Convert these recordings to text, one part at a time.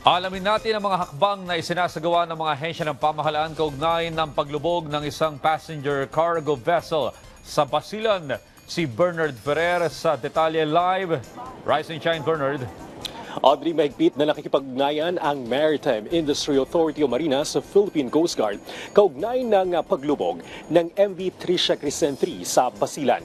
Alamin natin ang mga hakbang na isinasagawa ng mga ahensya ng pamahalaan kaugnay ng paglubog ng isang passenger cargo vessel sa Basilan. Si Bernard Ferrer sa Detalye Live. Rise and shine, Bernard. Audrey, mahigpit na nakikipag-ugnayan ang Maritime Industry Authority o Marina sa Philippine Coast Guard kaugnay ng paglubog ng MV Tricia Crescent 3 sa Basilan.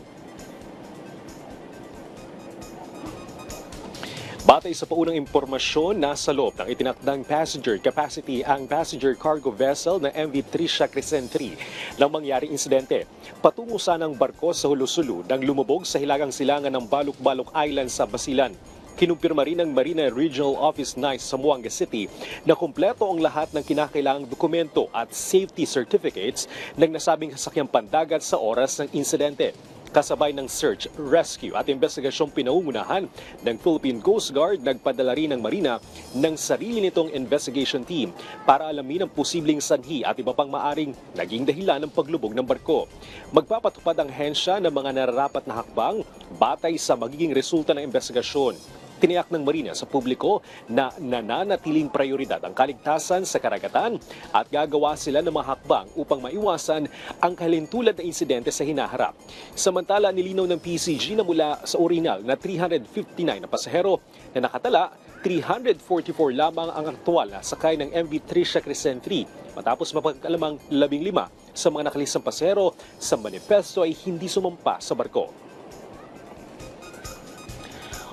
Batay sa paunang impormasyon, nasa loob ng itinakdang passenger capacity ang passenger cargo vessel na MV Tricia Crescent 3 nang mangyaring insidente. Patungo sanang barko sa Hulusulu nang lumubog sa hilagang silangan ng Baluk-Baluk Island sa Basilan. Kinumpirma rin ng Marina Regional Office 9 sa Zamboanga City na kumpleto ang lahat ng kinakailangang dokumento at safety certificates ng nasabing sasakyang pandagat sa oras ng insidente. Kasabay ng search, rescue at investigasyong pinangungunahan ng Philippine Coast Guard, nagpadala rin ng Marina ng sarili nitong investigation team para alamin ang posibleng sanhi at iba pang maaring naging dahilan ng paglubog ng barko. Magpapatupad ang hensya ng mga nararapat na hakbang batay sa magiging resulta ng investigasyon. Tiniyak ng Marina sa publiko na nananatiling prioridad ang kaligtasan sa karagatan at gagawa sila ng mga hakbang upang maiwasan ang kalintulad na insidente sa hinaharap. Samantala, nilinaw ng PCG na mula sa orihinal na 359 na pasahero na nakatala, 344 lamang ang aktual na sakay ng MV Tricia Crescent 3 matapos mapagkalamang 15 sa mga nakalisang pasahero sa manifesto ay hindi sumampa sa barko.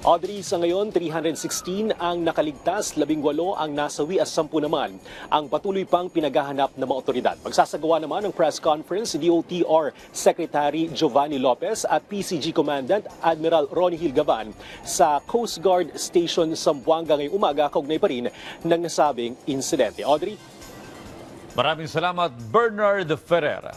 Audrey, sa ngayon, 316 ang nakaligtas, 18 ang nasawi at 10 naman ang patuloy pang pinaghahanap ng mga otoridad. Magsasagawa naman ng press conference si DOTR Secretary Giovanni Lopez at PCG Commandant Admiral Ronnie Hilgavan sa Coast Guard Station Zamboanga ngayong umaga, kaugnay pa rin ng nasabing insidente. Audrey? Maraming salamat, Bernard Ferrer.